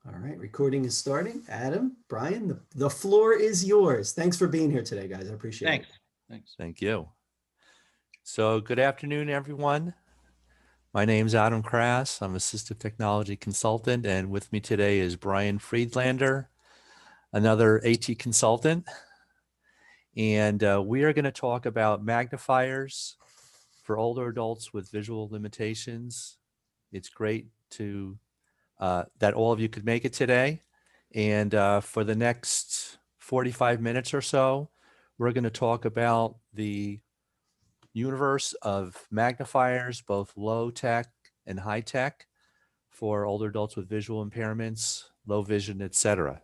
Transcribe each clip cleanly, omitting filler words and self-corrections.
All right, recording is starting. Adam, Brian, the floor is yours. Thanks for being here today, guys. I appreciate it. Thanks. Thanks. Thank you. So good afternoon, everyone. My name's Adam Krass. I'm assistive technology consultant, and with me today is Brian Friedlander, another AT consultant. And we are going to talk about magnifiers for older adults with visual limitations. It's great to that all of you could make it today. And for the next 45 minutes or so, we're going to talk about the universe of magnifiers, both low tech and high tech, for older adults with visual impairments, low vision, etc.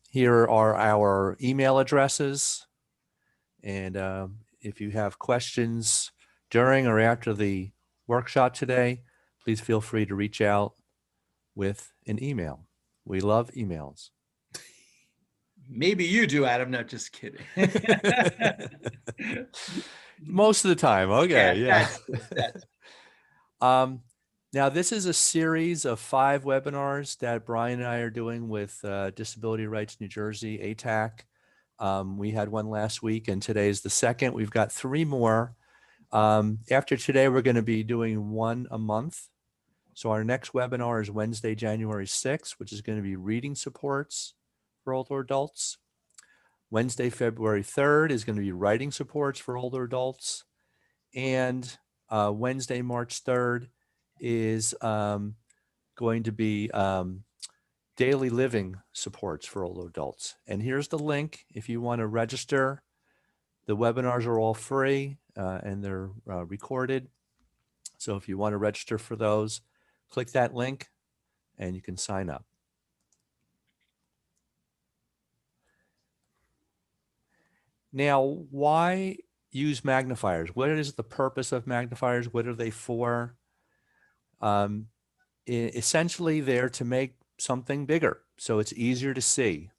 Here are our email addresses. And if you have questions during or after the workshop today, please feel free to reach out with an email. We love emails. Maybe you do, Adam. No, just kidding. Most of the time. Okay. Yeah. That's Now, this is a series of 5 webinars that Brian and I are doing with Disability Rights New Jersey, ATAC. We had one last week, and today is the second. We've got 3 more. After today, we're going to be doing one a month. So our next webinar is Wednesday, January 6th, which is going to be reading supports for older adults. Wednesday, February 3rd is going to be writing supports for older adults. And Wednesday, March 3rd is going to be daily living supports for older adults. And here's the link if you want to register. The webinars are all free and they're recorded. So if you want to register for those, click that link and you can sign up. Now, why use magnifiers? What is the purpose of magnifiers? What are they for? Essentially, they're to make something bigger, so it's easier to see.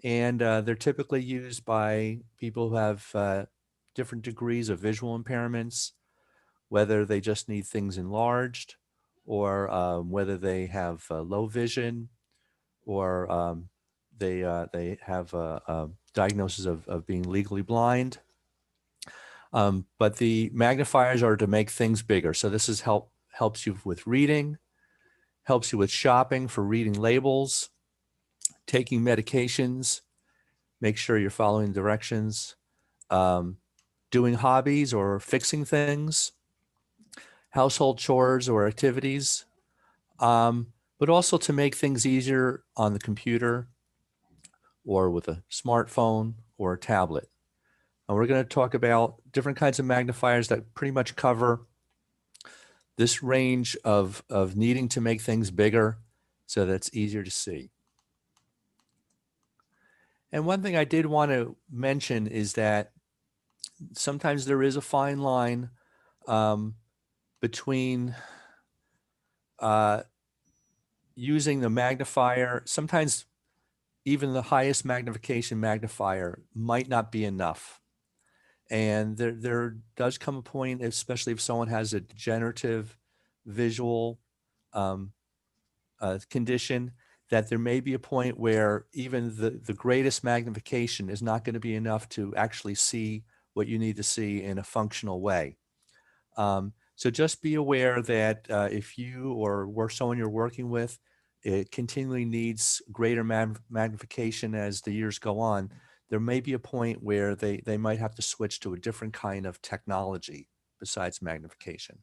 And they're typically used by people who have different degrees of visual impairments, whether they just need things enlarged, or whether they have low vision, or they have a diagnosis of being legally blind. But the magnifiers are to make things bigger. So this is helps you with reading, helps you with shopping for reading labels, taking medications, make sure you're following directions, doing hobbies or fixing things, household chores or activities, but also to make things easier on the computer or with a smartphone or a tablet. And we're going to talk about different kinds of magnifiers that pretty much cover this range of needing to make things bigger so that it's easier to see. And one thing I did want to mention is that sometimes there is a fine line between using the magnifier. Sometimes even the highest magnification magnifier might not be enough. And there does come a point, especially if someone has a degenerative visual condition, that there may be a point where even the greatest magnification is not going to be enough to actually see what you need to see in a functional way. So just be aware that if you or someone you're working with, it continually needs greater magnification as the years go on, there may be a point where they might have to switch to a different kind of technology besides magnification.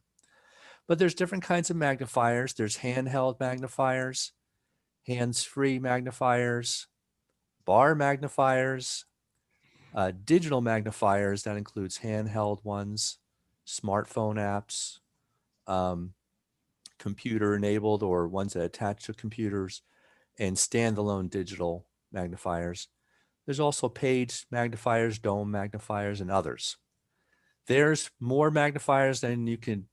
But there's different kinds of magnifiers. There's handheld magnifiers, hands-free magnifiers, bar magnifiers, digital magnifiers, that includes handheld ones, smartphone apps, computer-enabled or ones that attach to computers, and standalone digital magnifiers. There's also page magnifiers, dome magnifiers, and others. There's more magnifiers than you could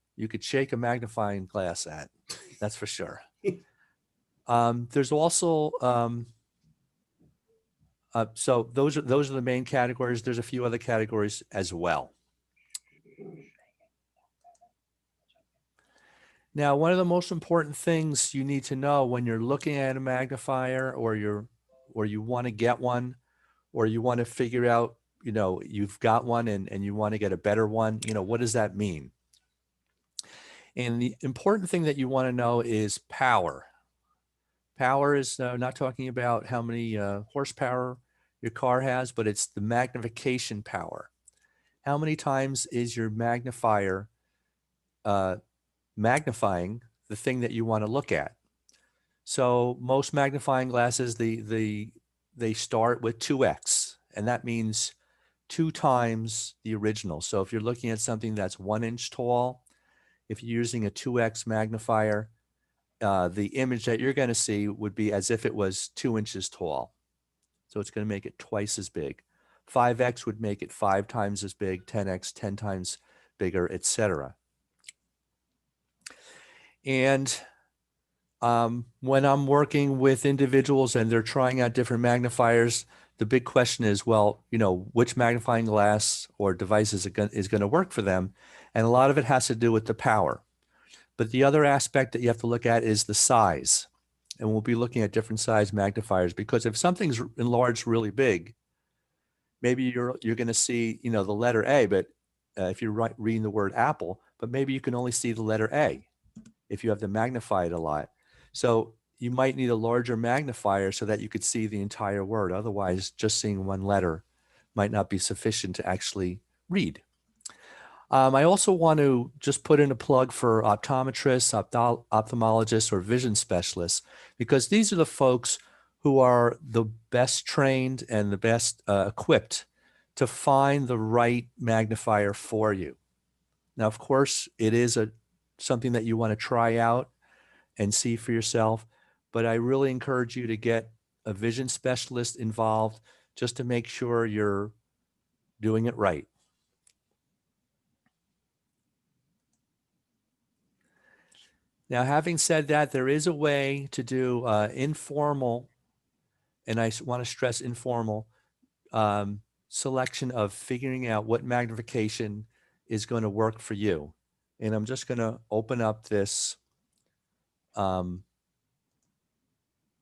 shake a magnifying glass at. That's for sure. There's also so those are the main categories. There's a few other categories as well. Now, one of the most important things you need to know when you're looking at a magnifier, or you want to get one, or you want to figure out, you've got one and you want to get a better one, what does that mean? And the important thing that you want to know is power. Power is not talking about how many horsepower your car has, but it's the magnification power. How many times is your magnifier magnifying the thing that you want to look at? So most magnifying glasses, they start with 2x, and that means 2 times the original. So if you're looking at something that's 1 inch tall, if you're using a 2x magnifier, the image that you're going to see would be as if it was 2 inches tall. So it's going to make it twice as big. 5x would make it 5 times as big, 10x 10 times bigger, etc. And when I'm working with individuals and they're trying out different magnifiers, the big question is, well, which magnifying glass or device is going to work for them? And a lot of it has to do with the power. But the other aspect that you have to look at is the size. And we'll be looking at different size magnifiers, because if something's enlarged really big, maybe you're going to see, the letter A, but if you're reading the word apple, but maybe you can only see the letter A if you have to magnify it a lot. So you might need a larger magnifier so that you could see the entire word. Otherwise, just seeing one letter might not be sufficient to actually read. I also want to just put in a plug for optometrists, ophthalmologists, or vision specialists, because these are the folks who are the best trained and the best equipped to find the right magnifier for you. Now, of course, it is something that you want to try out and see for yourself, but I really encourage you to get a vision specialist involved just to make sure you're doing it right. Now, having said that, there is a way to do informal, and I want to stress informal, selection of figuring out what magnification is going to work for you. And I'm just going to open up this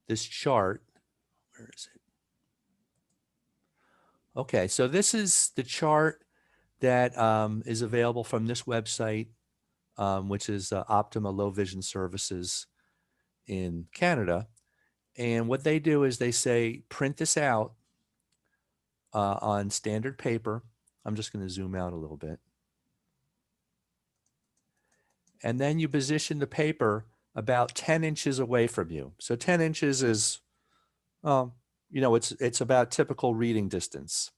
this chart. Where is it? Okay, so this is the chart that is available from this website, which is Optima Low Vision Services in Canada. And what they do is they say, print this out on standard paper. I'm just going to zoom out a little bit. And then you position the paper about 10 inches away from you. So 10 inches is, it's about typical reading distance.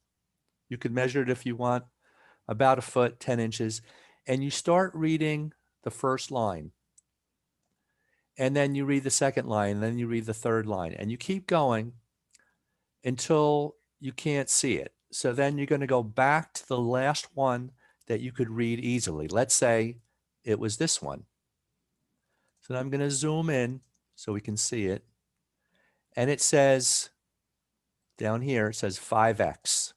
You can measure it if you want, about a foot, 10 inches. And you start reading the first line. And then you read the second line, and then you read the third line. And you keep going until you can't see it. So then you're going to go back to the last one that you could read easily. Let's say it was this one. So I'm going to zoom in so we can see it. And it says, down here, it says 5x.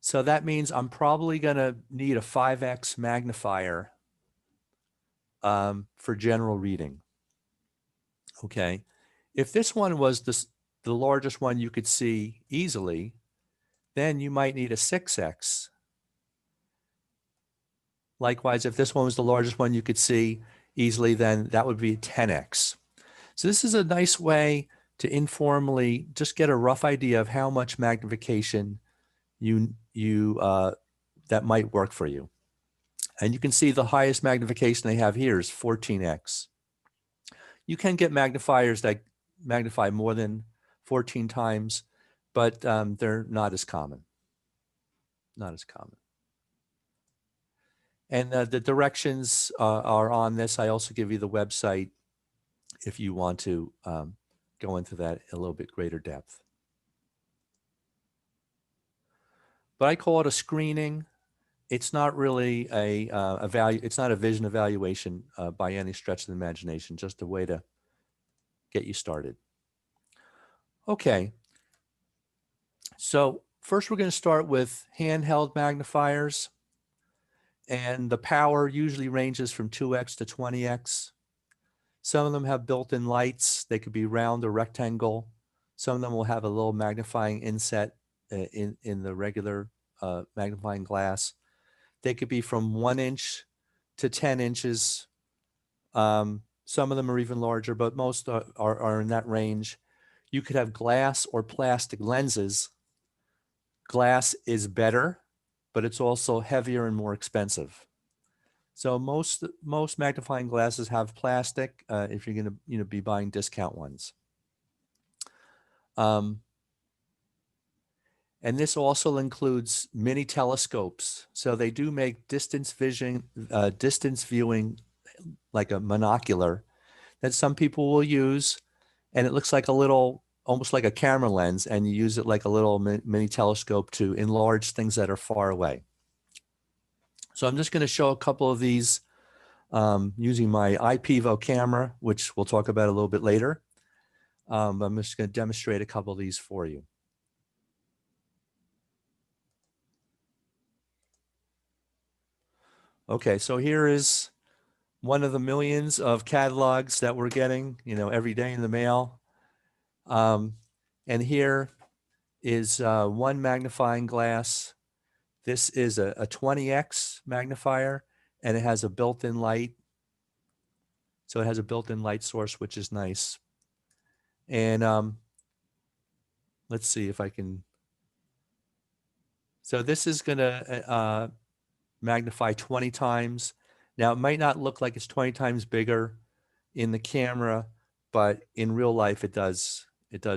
So that means I'm probably going to need a 5x magnifier for general reading. Okay. If this one was the largest one you could see easily, then you might need a 6x. Likewise, if this one was the largest one you could see easily, then that would be 10x. So this is a nice way to informally just get a rough idea of how much magnification that might work for you. And you can see the highest magnification they have here is 14x. You can get magnifiers that magnify more than 14 times, but they're not as common. Not as common. And the directions are on this. I also give you the website if you want to go into that a little bit greater depth. But I call it a screening. It's not really a value. It's not a vision evaluation by any stretch of the imagination, just a way to get you started. Okay. So first we're going to start with handheld magnifiers. and the power usually ranges from 2x to 20x. Some of them have built-in lights. They could be round or rectangle. Some of them will have a little magnifying inset in the regular magnifying glass. They could be from 1 inch to 10 inches. Some of them are even larger, but most are in that range. You could have glass or plastic lenses. Glass is better, but it's also heavier and more expensive. So most magnifying glasses have plastic if you're going to be buying discount ones. And this also includes mini telescopes. So they do make distance viewing like a monocular that some people will use, and it looks like a little, almost like a camera lens, and you use it like a little mini telescope to enlarge things that are far away. So I'm just going to show a couple of these using my iPivo camera, which we'll talk about a little bit later. I'm just going to demonstrate a couple of these for you. Okay, so here is one of the millions of catalogs that we're getting, every day in the mail. And here is one magnifying glass. This is a 20x magnifier, and it has a built-in light. So it has a built-in light source, which is nice. And let's see if I can. So this is going to magnify 20 times. Now, it might not look like it's 20 times bigger in the camera, but in real life, it does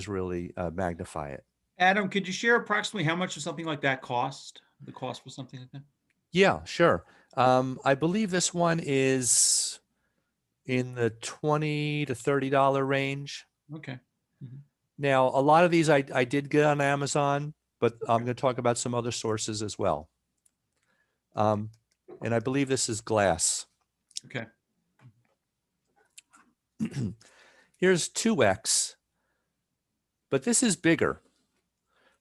really magnify it. Adam, could you share approximately how much does something like that cost? The cost for something like that? Yeah, sure. I believe this one is in the $20 to $30 range. Okay. Mm-hmm. Now, a lot of these I did get on Amazon, but I'm going to talk about some other sources as well. And I believe this is glass. Okay. Here's 2x, but this is bigger.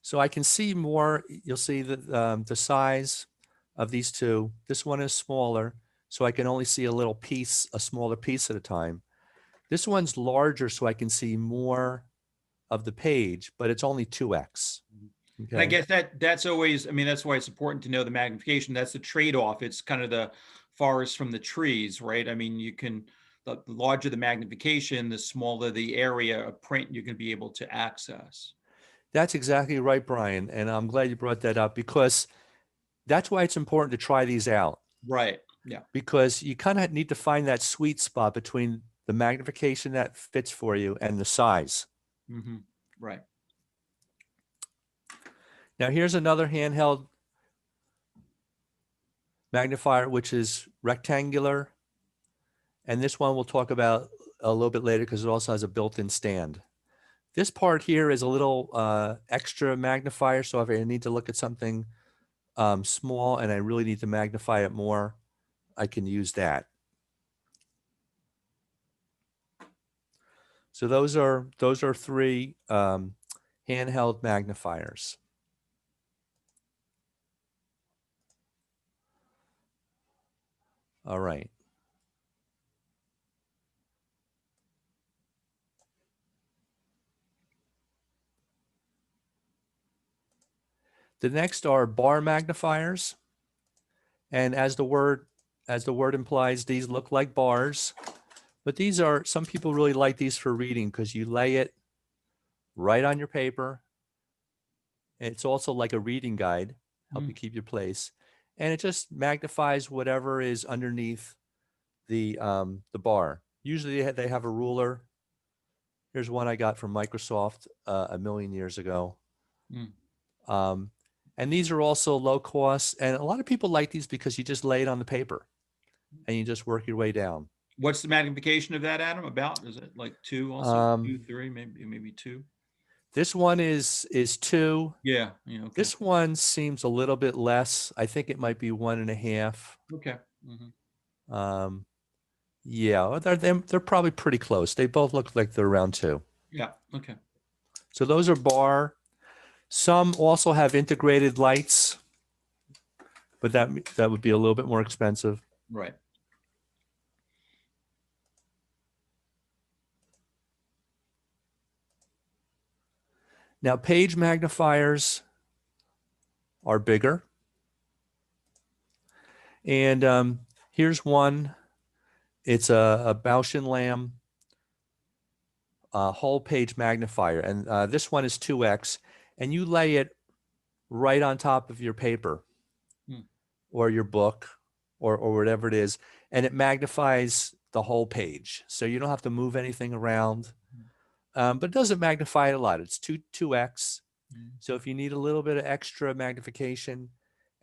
So I can see more. You'll see the size of these two. This one is smaller, so I can only see a little piece, a smaller piece at a time. This one's larger, so I can see more of the page, but it's only 2x. Okay. And I guess that's always, I mean, that's why it's important to know the magnification. That's the trade-off. It's kind of the forest from the trees, right? I mean, the larger the magnification, the smaller the area of print you can be able to access. That's exactly right, Brian. And I'm glad you brought that up, because that's why it's important to try these out. Right. Yeah. Because you kind of need to find that sweet spot between the magnification that fits for you and the size. Mm-hmm. Right. Now here's another handheld magnifier, which is rectangular. And this one we'll talk about a little bit later because it also has a built-in stand. This part here is a little extra magnifier. So if I need to look at something small and I really need to magnify it more, I can use that. So those are 3 handheld magnifiers. All right. The next are bar magnifiers. And as the word implies, these look like bars, but some people really like these for reading because you lay it right on your paper. It's also like a reading guide, help you keep your place. And it just magnifies whatever is underneath the bar. Usually they have a ruler. Here's one I got from Microsoft a million years ago. And these are also low cost. And a lot of people like these because you just lay it on the paper and you just work your way down. What's the magnification of that, Adam? About, is it like 2 also? 2, 3, maybe 2? This one is 2. Yeah. Okay. This one seems a little bit less. I think it might be 1.5. Okay. Mm-hmm. Yeah, they're probably pretty close. They both look like they're around 2. Yeah. Okay. So those are bar. Some also have integrated lights. but that would be a little bit more expensive. Right. Now, page magnifiers are bigger. And here's one. It's a Bausch and Lamb whole page magnifier. And this one is 2x. And you lay it right on top of your paper or your book or whatever it is. And it magnifies the whole page. So you don't have to move anything around. But it doesn't magnify it a lot. It's 2x. So if you need a little bit of extra magnification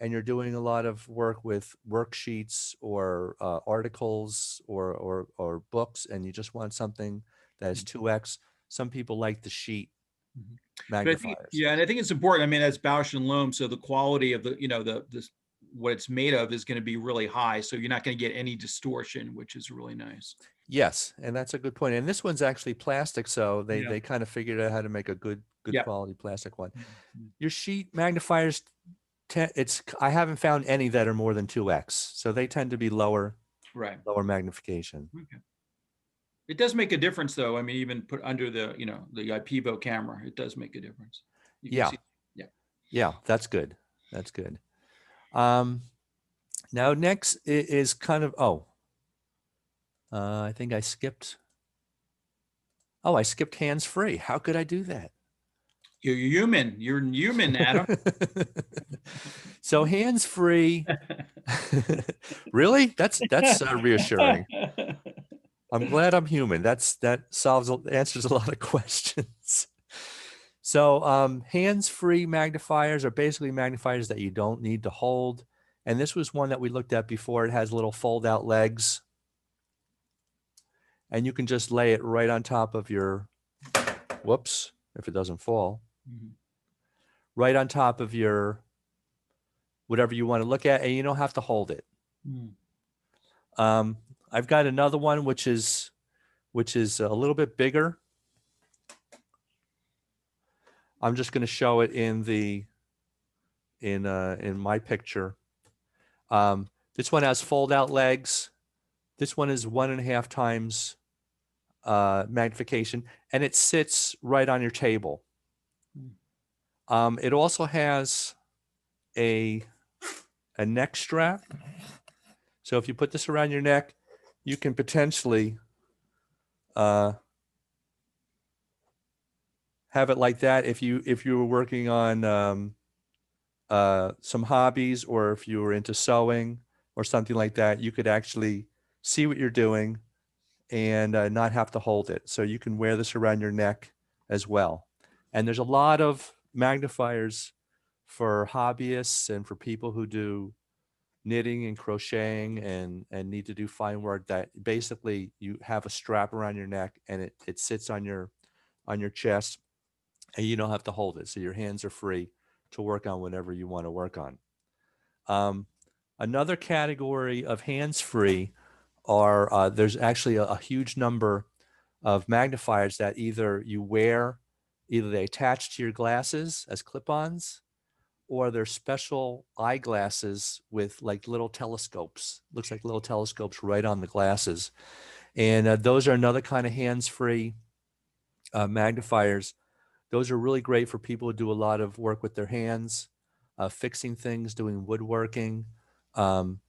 and you're doing a lot of work with worksheets or articles or books, and you just want something that is 2x, some people like the sheet magnifiers. And I think it's important. I mean, that's Bausch and Lomb, so the quality of the, what it's made of is going to be really high. So you're not going to get any distortion, which is really nice. Yes, and that's a good point. And this one's actually plastic, so they kind of figured out how to make a good quality plastic one. Your sheet magnifiers, I haven't found any that are more than 2x, so they tend to be lower magnification. Okay. It does make a difference, though. I mean, even put under the the IPVO camera, it does make a difference. Yeah, that's good. That's good. Now next is kind of I think I skipped. Oh, I skipped hands-free. How could I do that? You're human. You're human, Adam. So hands-free. Really? That's reassuring. I'm glad I'm human. That answers a lot of questions. So hands-free magnifiers are basically magnifiers that you don't need to hold. And this was one that we looked at before. It has little fold-out legs. And you can just lay it right on top of your, whoops, if it doesn't fall, right on top of your, whatever you want to look at, and you don't have to hold it. I've got another one, which is a little bit bigger. I'm just going to show it in my picture. This one has fold-out legs. This one is 1.5 times magnification, and it sits right on your table. It also has a neck strap. So if you put this around your neck, you can potentially have it like that if you were working on some hobbies, or if you were into sewing or something like that. You could actually see what you're doing and not have to hold it. So you can wear this around your neck as well. And there's a lot of magnifiers for hobbyists and for people who do knitting and crocheting and need to do fine work, that basically you have a strap around your neck and it sits on your chest and you don't have to hold it. So your hands are free to work on whatever you want to work on. Another category of hands-free are there's actually a huge number of magnifiers that either they attach to your glasses as clip-ons, or they're special eyeglasses with like little telescopes. Looks like little telescopes right on the glasses. And those are another kind of hands-free magnifiers. Those are really great for people who do a lot of work with their hands, fixing things, doing woodworking,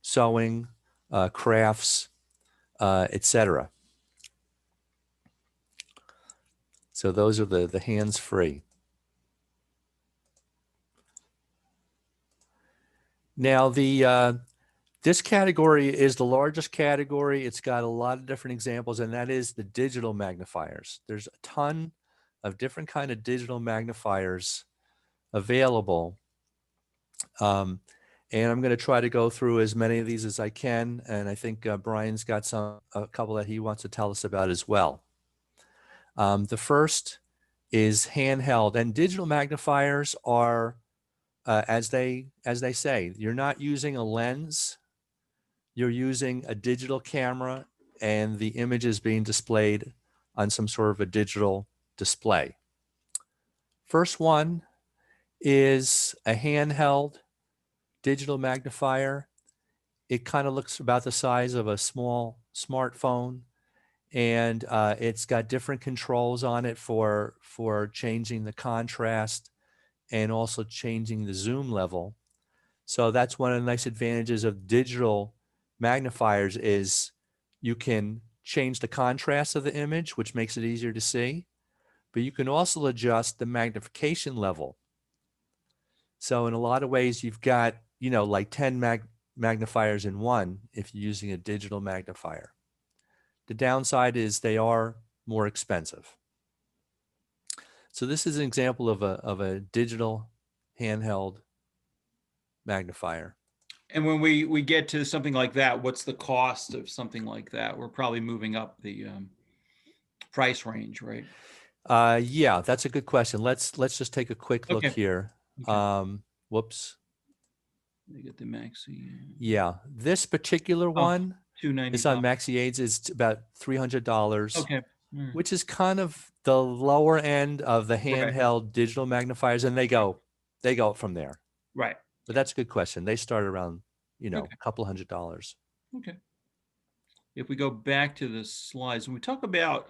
sewing, crafts, etc. So those are the hands-free. Now this category is the largest category. It's got a lot of different examples, and that is the digital magnifiers. There's a ton of different kind of digital magnifiers available. And I'm going to try to go through as many of these as I can. And I think Brian's got a couple that he wants to tell us about as well. The first is handheld, and digital magnifiers are, as they say, you're not using a lens, you're using a digital camera, and the image is being displayed on some sort of a digital display. First one is a handheld digital magnifier. It kind of looks about the size of a small smartphone, and it's got different controls on it for changing the contrast and also changing the zoom level. So that's one of the nice advantages of digital magnifiers is you can change the contrast of the image, which makes it easier to see, but you can also adjust the magnification level. So in a lot of ways, you've got, like 10 magnifiers in one if you're using a digital magnifier. The downside is they are more expensive. So this is an example of a digital handheld magnifier. And when we get to something like that, what's the cost of something like that? We're probably moving up the price range, right? Yeah, that's a good question. Let's just take a quick look Okay. here. Okay. Whoops. They get the Maxi. Yeah, this particular one is on $295. Maxi Aids. It's about $300, Okay. All right. which is kind of the lower end of the Right. handheld digital magnifiers, and they go up from there. Right. But that's a good question. They start around, Okay. a couple $100s. Okay. If we go back to the slides, when we talk about,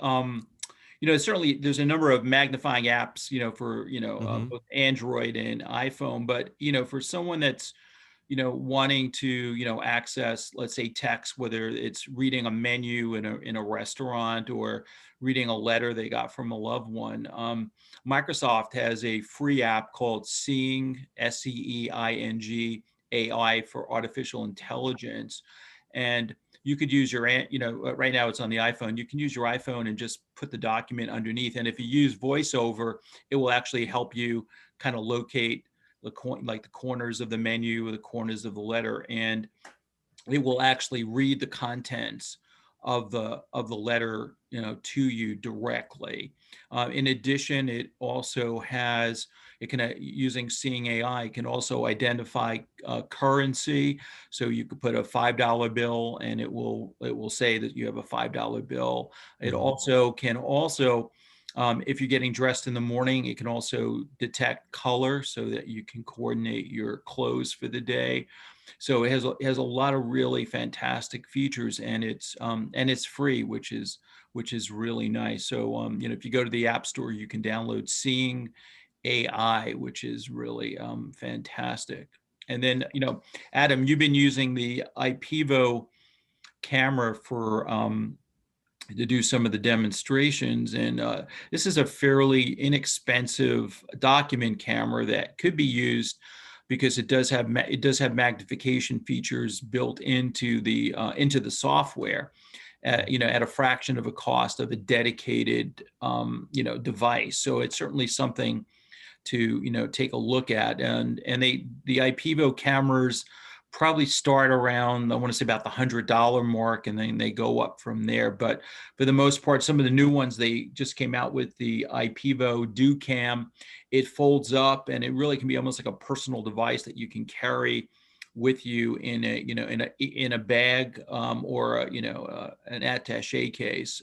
certainly there's a number of magnifying apps, for, both Android and iPhone, but, for someone that's, wanting to, access, let's say, text, whether it's reading a menu in a restaurant or reading a letter they got from a loved one, Microsoft has a free app called Seeing, SEEING AI for artificial intelligence. And you could use your, right now it's on the iPhone. You can use your iPhone and just put the document underneath. And if you use VoiceOver, it will actually help you kind of locate the corners of the menu or the corners of the letter, and it will actually read the contents of the letter, to you directly. In addition, it also has, using Seeing AI, can also identify currency. So you could put a $5 bill, and it will say that you have a $5 bill. It also can if you're getting dressed in the morning, it can also detect color so that you can coordinate your clothes for the day. So it has a lot of really fantastic features, and it's free, which is really nice. So if you go to the App Store, you can download Seeing AI, which is really fantastic. And then Adam, you've been using the IPEVO camera for to do some of the demonstrations, and this is a fairly inexpensive document camera that could be used because it does have magnification features built into the software, at a fraction of a cost of a dedicated device. So it's certainly something to take a look at, and the IPEVO cameras probably start around, I want to say, about the $100 mark, and then they go up from there. But for the most part, some of the new ones, they just came out with the IPEVO DoCam. It folds up, and it really can be almost like a personal device that you can carry with you in a bag, or an attaché case.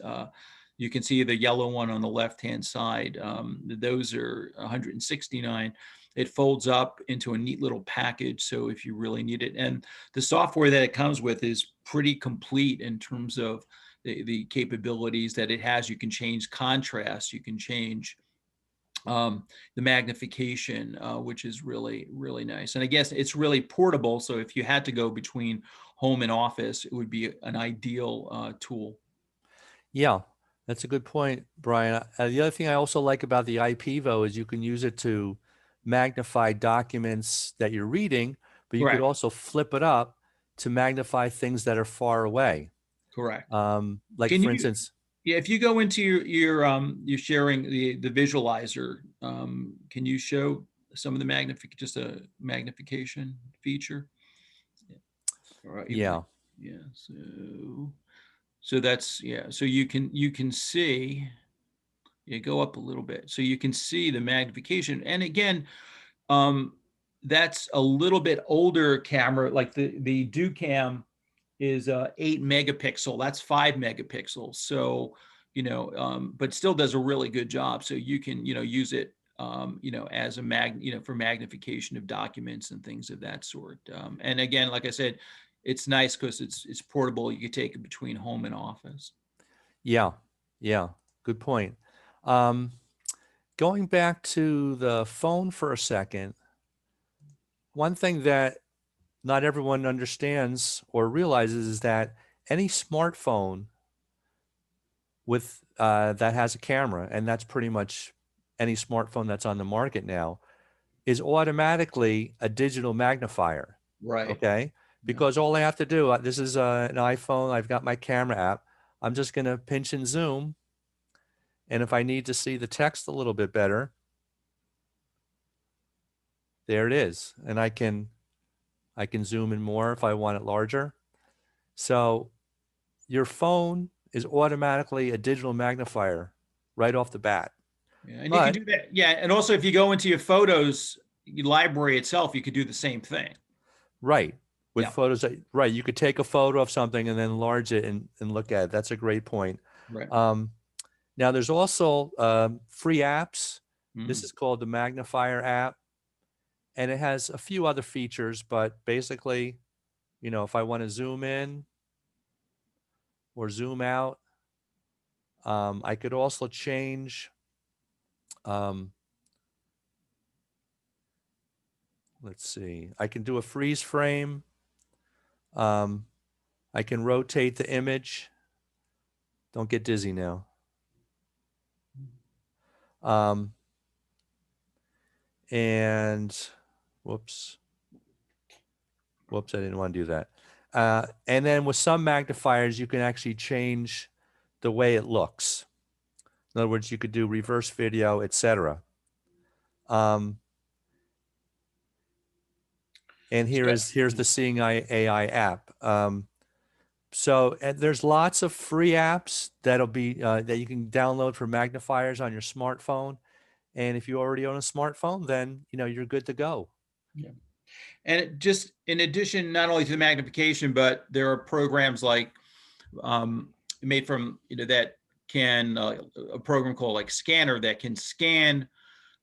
You can see the yellow one on the left-hand side. Those are $169. It folds up into a neat little package, so if you really need it. And the software that it comes with is pretty complete in terms of the capabilities that it has. You can change contrast, you can change the magnification, which is really, really nice. And I guess it's really portable, so if you had to go between home and office, it would be an ideal tool. Yeah, that's a good point, Brian. The other thing I also like about the IPEVO is you can use it to magnify documents that you're reading, but you could Correct. also flip it up to magnify things that are far away. Correct. Like, Can for you- instance, Yeah, if you go into you're sharing the visualizer, can you show some of the just a magnification feature? All right. yeah, Yeah. So that's, so you can see, go up a little bit. So you can see the magnification. And again, that's a little bit older camera, like the DoCam is 8 megapixel. That's 5 megapixels. So, but still does a really good job. So you can, use it as a for magnification of documents and things of that sort. And again, like I said, it's nice because it's portable. You can take it between home and office. Yeah, yeah, good point. Going back to the phone for a second, one thing that not everyone understands or realizes is that any smartphone with that has a camera, and that's pretty much any smartphone that's on the market now, is automatically a digital magnifier. Right. Okay. Because all I have to do, this is an iPhone, I've got my camera app. I'm just going to pinch and zoom. And if I need to see the text a little bit better, there it is. And I can zoom in more if I want it larger. So your phone is automatically a digital magnifier right off the bat. Yeah, and you can do that. Yeah, and also if you go into your photos library itself, you could do the same thing. Right. With Yeah. photos, right. You could take a photo of something and then enlarge it and look at it. That's a great point. Right. Now there's also free apps. This is called the Magnifier app. And it has a few other features, but basically, if I want to zoom in or zoom out, I could also change, let's see, I can do a freeze frame. I can rotate the image. Don't get dizzy now. And whoops, I didn't want to do that. And then with some magnifiers, you can actually change the way it looks. In other words, you could do reverse video, etc. And here's the Seeing AI app. So there's lots of free apps that'll be that you can download for magnifiers on your smartphone. And if you already own a smartphone, then you're good to go. Yeah. And just in addition, not only to the magnification, but there are programs like made from that can a program called like Scanner that can scan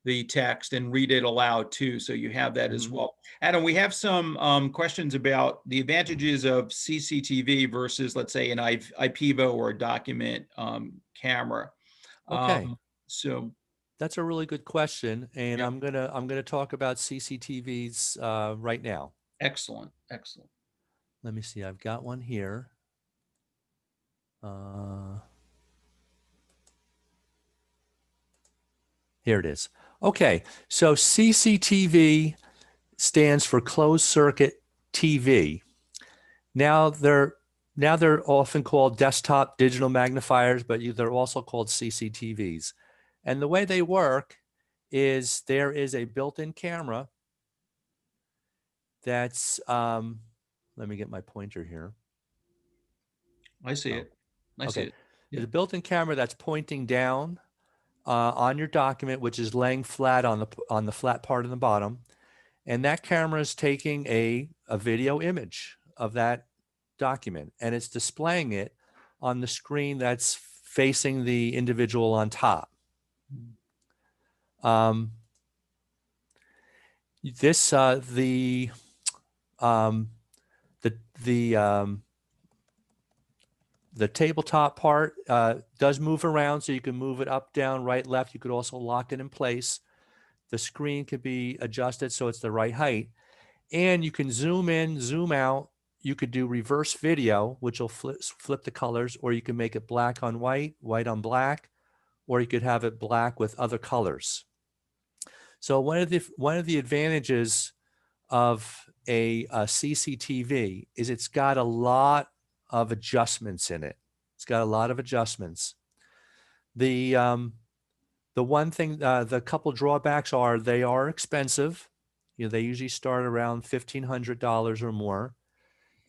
the text and read it aloud too. So you have that as well. Adam, we have some questions about the advantages of CCTV versus, let's say, an IPEVO or a document camera. Okay. So that's a really good question, and I'm gonna talk about CCTVs right now. Excellent, excellent. Let me see. I've got one here. Here it is. Okay, so CCTV stands for closed circuit TV. Now they're often called desktop digital magnifiers, but they're also called CCTVs. And the way they work is there is a built-in camera that's, let me get my pointer here. I see it. I see it. Yeah. There's a built-in camera that's pointing down on your document, which is laying flat on the flat part of the bottom. And that camera is taking a video image of that document, and it's displaying it on the screen that's facing the individual on top. The tabletop part does move around, so you can move it up, down, right, left. You could also lock it in place. The screen could be adjusted so it's the right height. And you can zoom in, zoom out. You could do reverse video, which will flip the colors, or you can make it black on white, white on black, or you could have it black with other colors. So one of the advantages of a CCTV is it's got a lot of adjustments in it. It's got a lot of adjustments. The one thing, the couple drawbacks are they are expensive. They usually start around $1,500 or more,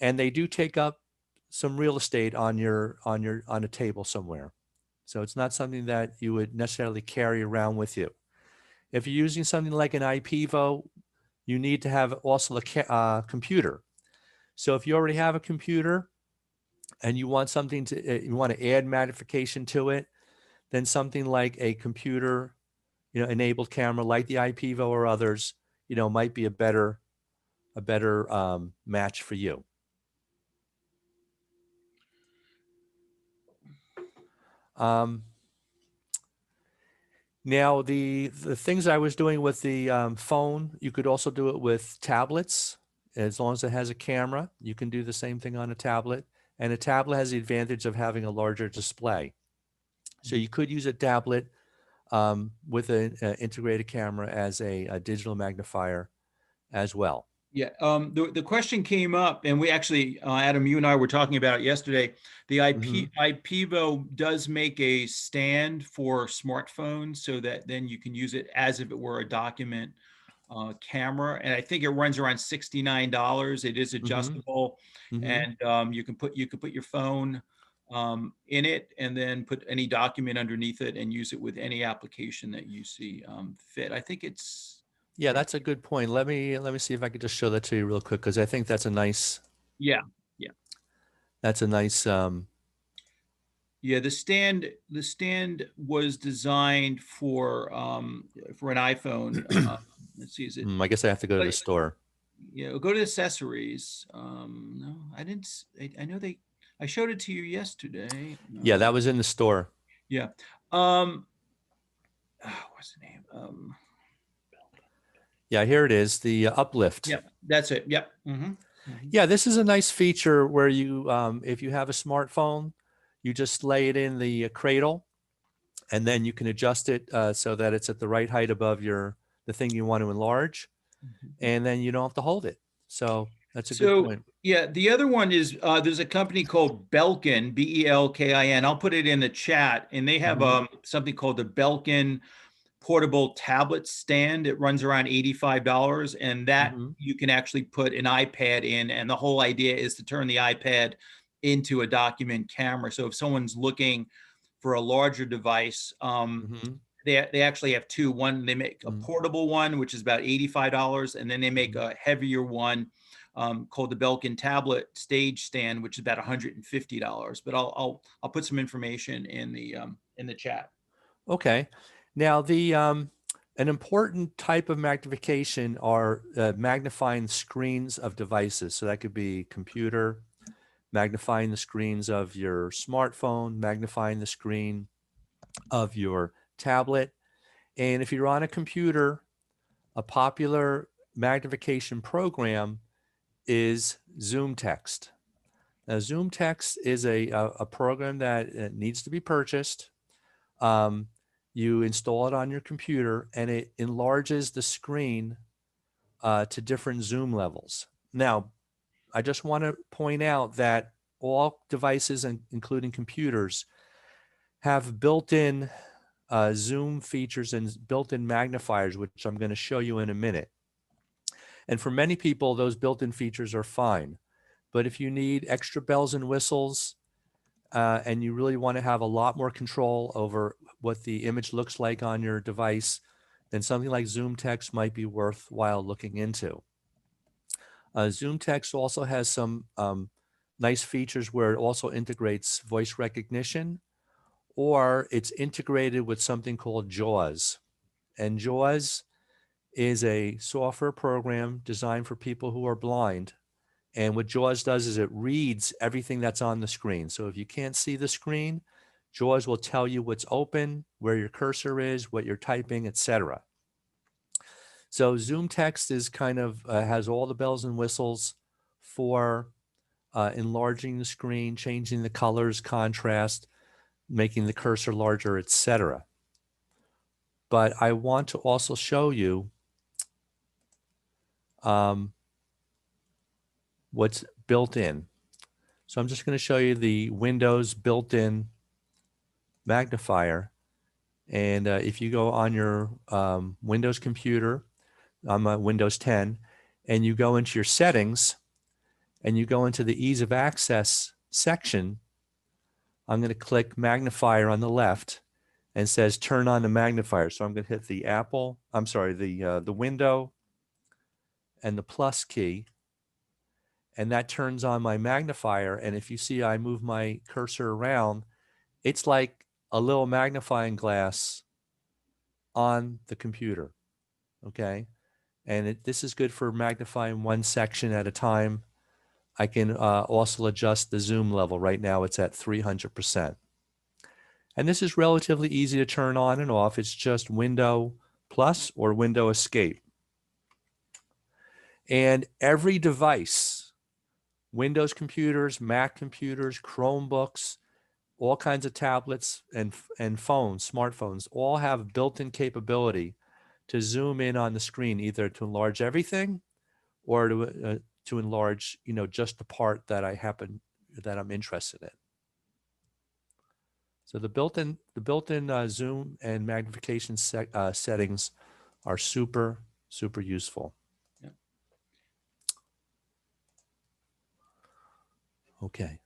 and they do take up some real estate on a table somewhere. So it's not something that you would necessarily carry around with you. If you're using something like an IPEVO, you need to have also a computer. So if you already have a computer and you want you want to add magnification to it, then something like a computer, enabled camera like the IPEVO or others, might be a better match for you. Now, the things I was doing with the phone, you could also do it with tablets. As long as it has a camera, you can do the same thing on a tablet. And a tablet has the advantage of having a larger display. So you could use a tablet with an integrated camera as a digital magnifier as well. Yeah, the question came up, and we actually, Adam, you and I were talking about it yesterday. The IPEVO does make a stand for smartphones so that then you can use it as if it were a document camera. And I think it runs around $69. It is adjustable, and you can put your phone in it, and then put any document underneath it and use it with any application that you see fit. I think it's. Yeah, that's a good point. Let me see if I could just show that to you real quick, because I think that's a nice. Yeah. That's a nice. Yeah, the stand was designed for an iPhone. Let's see, is it? I guess I have to go to the store. Go to accessories. No, I didn't. I know I showed it to you yesterday. No. Yeah, that was in the store. Yeah. What's the name? Yeah, here it is, the uplift. Yeah, that's it. Yep. Yeah, this is a nice feature where you, if you have a smartphone, you just lay it in the cradle, and then you can adjust it so that it's at the right height above the thing you want to enlarge, and then you don't have to hold it. So that's a good point. Yeah, the other one is there's a company called Belkin, Belkin. I'll put it in the chat, and they have something called the Belkin portable tablet stand. It runs around $85, and that you can actually put an iPad in, and the whole idea is to turn the iPad into a document camera. So if someone's looking for a larger device, they actually have two. One, they make a portable one, which is about $85, and then they make a heavier one called the Belkin tablet stage stand, which is about $150. But I'll put some information in the chat. Okay. Now, an important type of magnification are magnifying screens of devices. So that could be computer, magnifying the screens of your smartphone, magnifying the screen of your tablet. And if you're on a computer, a popular magnification program is ZoomText. Now, ZoomText is a program that needs to be purchased. You install it on your computer, and it enlarges the screen to different zoom levels. Now, I just want to point out that all devices, including computers, have built-in zoom features and built-in magnifiers, which I'm going to show you in a minute. And for many people, those built-in features are fine. But if you need extra bells and whistles, and you really want to have a lot more control over what the image looks like on your device, then something like ZoomText might be worthwhile looking into. ZoomText also has some nice features where it also integrates voice recognition, or it's integrated with something called JAWS. And JAWS is a software program designed for people who are blind. And what JAWS does is it reads everything that's on the screen. So if you can't see the screen, JAWS will tell you what's open, where your cursor is, what you're typing, etc. So ZoomText is kind of has all the bells and whistles for enlarging the screen, changing the colors, contrast, making the cursor larger, etc. But I want to also show you what's built in. So I'm just going to show you the Windows built-in magnifier. And if you go on your Windows computer, I'm a Windows 10, and you go into your settings, and you go into the ease of access section, I'm going to click magnifier on the left, and it says turn on the magnifier. So I'm going to hit the window and the plus key, and that turns on my magnifier. And if you see I move my cursor around, it's like a little magnifying glass on the computer. Okay. And this is good for magnifying one section at a time. I can also adjust the zoom level. Right now it's at 300%. And this is relatively easy to turn on and off. It's just window plus or window escape. And every device, Windows computers, Mac computers, Chromebooks, all kinds of tablets and phones, smartphones, all have built-in capability to zoom in on the screen, either to enlarge everything or to enlarge, just the part that I'm interested in. So the built-in zoom and magnification settings are super, super useful. Yeah. Okay.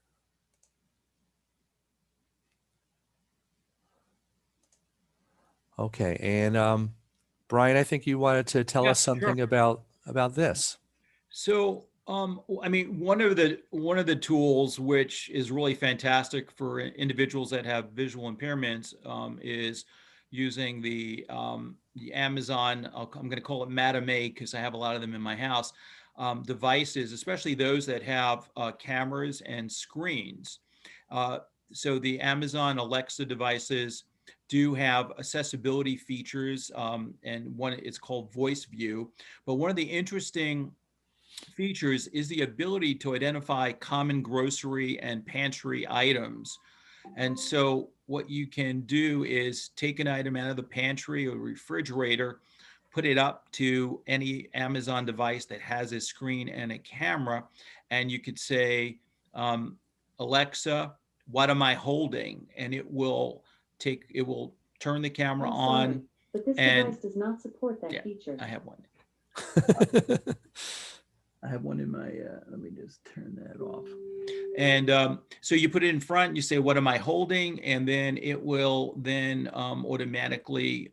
Okay, and Brian, I think you wanted to tell Yeah, us something about this. So, I mean, one of the tools which is really fantastic for individuals that have visual impairments is using the Amazon. I'm going to call it Madame because I have a lot of them in my house. Devices, especially those that have cameras and screens. So the Amazon Alexa devices do have accessibility features, and one it's called Voice View. But one of the interesting features is the ability to identify common grocery and pantry items. And so what you can do is take an item out of the pantry or refrigerator, put it up to any Amazon device that has a screen and a camera, and you could say, Alexa, what am I holding? And it will turn the camera on. But this device does not support that feature. I have one. I have one in my, let me just turn that off. And so you put it in front, you say, what am I holding? And then it will then automatically,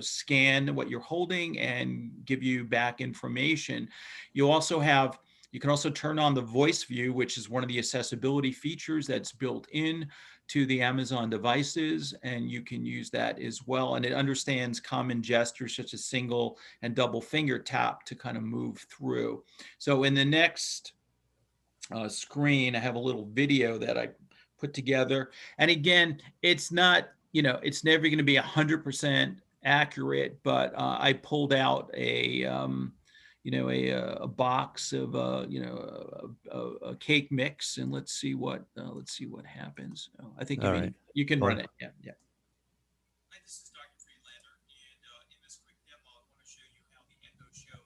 scan what you're holding and give you back information. You can also turn on the voice view, which is one of the accessibility features that's built in to the Amazon devices, and you can use that as well. And it understands common gestures such as single and double finger tap to kind of move through. So in the next screen, I have a little video that I put together. And again, it's not, it's never going to be 100% accurate, but I pulled out a box of a cake mix, and let's see what happens. I think you can run it. Yeah. Hi, this is Dr. Friedlander, and in this quick demo, I want to show you how the Echo Show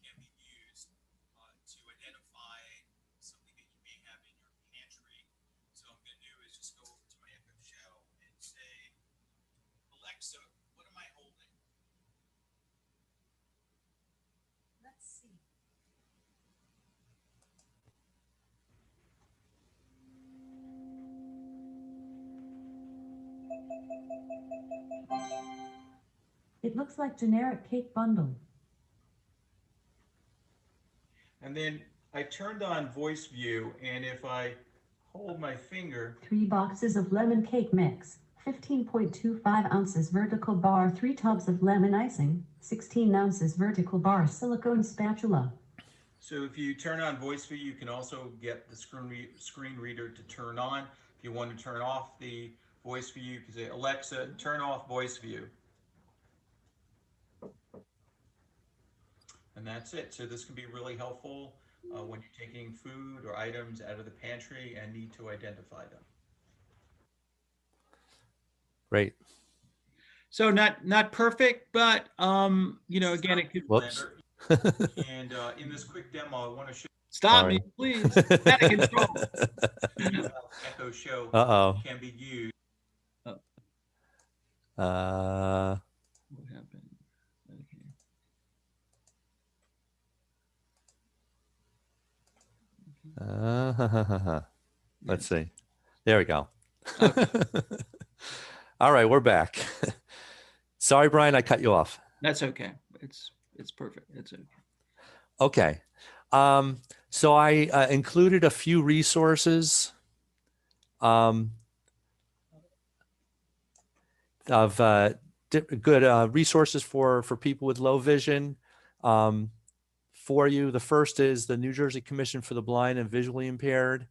can be used to identify something that you may have in your pantry. So what I'm going to do is just go over to my Echo Show and say, Alexa, what am I holding? Let's see. It looks like generic cake bundle. And then I turned on voice view, and if I hold my finger, 3 boxes of lemon cake mix, 15.25 ounces vertical bar, 3 tubs of lemon icing, 16 ounces vertical bar silicone spatula. so if you turn on voice view, you can also get the screen reader to turn on. If you want to turn off the voice view, you can say, Alexa, turn off voice view. And that's it. So this can be really helpful when you're taking food or items out of the pantry and need to identify them. Great. So not perfect, but again, it could. Whoops. And in this quick demo, I want to show. Stop me, please. Out of control. Echo Show can be used. What happened? Okay. Let's see. There we go. Okay. All right, we're back. Sorry, Brian, I cut you off. That's okay. It's perfect. It's okay. Okay. So I included a few resources of good resources for people with low vision for you. The first is the New Jersey Commission for the Blind and Visually Impaired.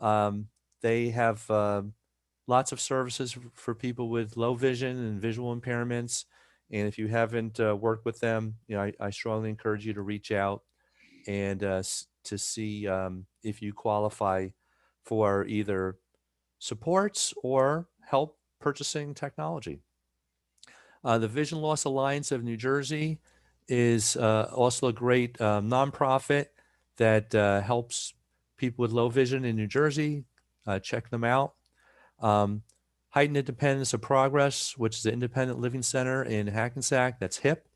They have lots of services for people with low vision and visual impairments. And if you haven't worked with them, I strongly encourage you to reach out and to see if you qualify for either supports or help purchasing technology. The Vision Loss Alliance of New Jersey is also a great nonprofit that helps people with low vision in New Jersey. Check them out. Heightened Independence of Progress, which is the Independent Living Center in Hackensack, that's HIP.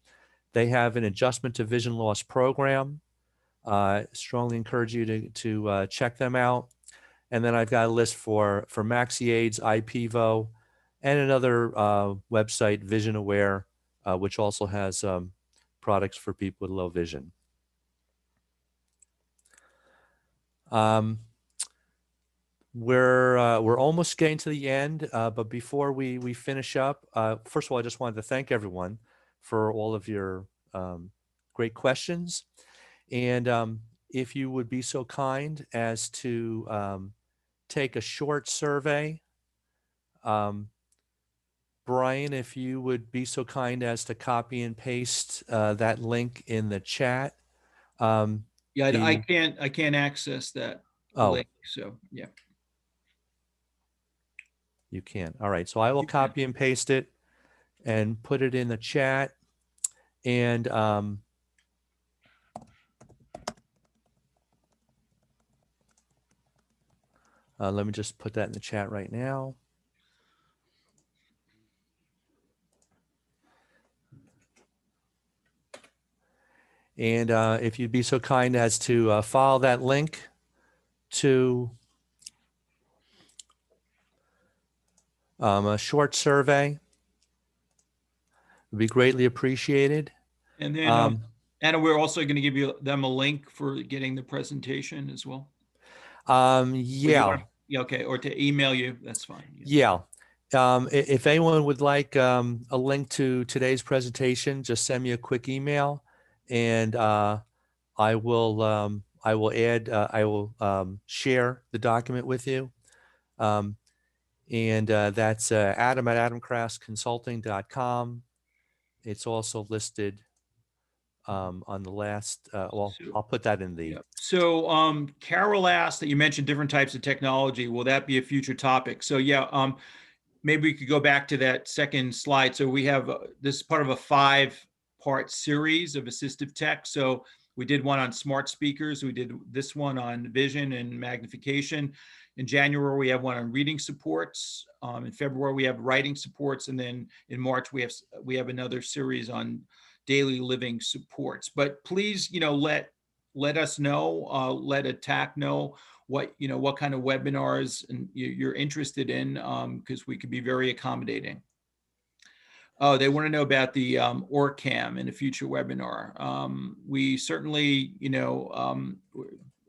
They have an adjustment to vision loss program. Strongly encourage you to check them out. And then I've got a list for MaxiAids, IPVO, and another website, Vision Aware, which also has products for people with low vision. We're almost getting to the end, but before we finish up, first of all, I just wanted to thank everyone for all of your great questions. And if you would be so kind as to take a short survey. Brian, if you would be so kind as to copy and paste that link in the chat. Yeah, I can't access that link, so yeah. You can. All right, so I will copy and paste it and put it in the chat. And let me just put that in the chat right now. And if you'd be so kind as to follow that link to a short survey, would be greatly appreciated. And then, Anna, we're also going to give them a link for getting the presentation as well. Yeah. Okay. Or to email you, that's fine. Yeah. If anyone would like a link to today's presentation, just send me a quick email, and I will share the document with you. And that's Adam at adamkrassconsulting.com. It's also listed on the last, well, I'll put that in the. Yeah. So Carol asked that you mentioned different types of technology. Will that be a future topic? So yeah, maybe we could go back to that second slide. So we have, this is part of a 5-part series of assistive tech. So we did one on smart speakers. We did this one on vision and magnification. In January, we have one on reading supports. In February, we have writing supports. And then in March, we have another series on daily living supports. But please, let us know, let ATTAC know what kind of webinars you're interested in, because we could be very accommodating. Oh, they want to know about the OrCam in a future webinar. We certainly,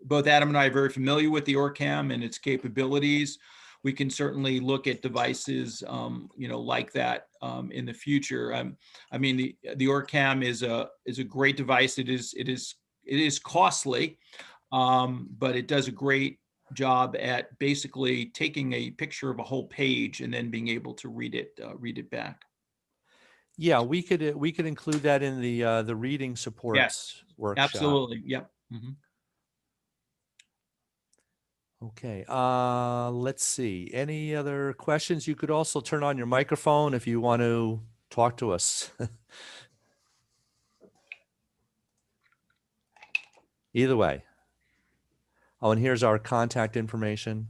both Adam and I are very familiar with the OrCam and its capabilities. We can certainly look at devices, like that in the future. I mean, the OrCam is a great device. It is costly, but it does a great job at basically taking a picture of a whole page and then being able to read it back. Yeah, we could include that in the reading supports workshop. Absolutely. Yep. Mm-hmm. Okay. Let's see. Any other questions? You could also turn on your microphone if you want to talk to us. Either way. Oh, and here's our contact information.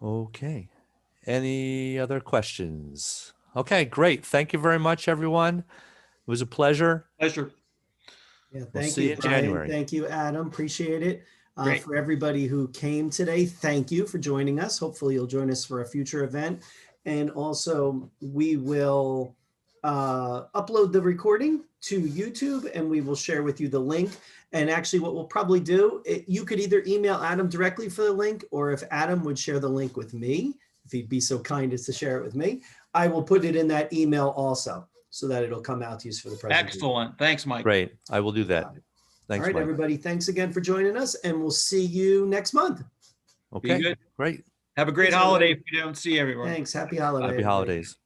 Okay. Any other questions? Okay, great. Thank you very much, everyone. It was a pleasure. Pleasure. Yeah, We'll thank see you, you in Brian. January. Thank you, Adam. Appreciate it. Great. For everybody who came today, thank you for joining us. Hopefully you'll join us for a future event. And also we will upload the recording to YouTube, and we will share with you the link. And actually what we'll probably do, you could either email Adam directly for the link, or if Adam would share the link with me, if he'd be so kind as to share it with me, I will put it in that email also, so that it'll come out to you for the presentation. Excellent. Thanks, Mike. Great. I will do that. Got it. Thanks, All right, Mike. everybody. Thanks again for joining us, and we'll see you next month. Be Okay, good. great. Have a great Thanks, holiday everybody. if you don't see everyone. Thanks. Happy holiday. Happy everybody. holidays.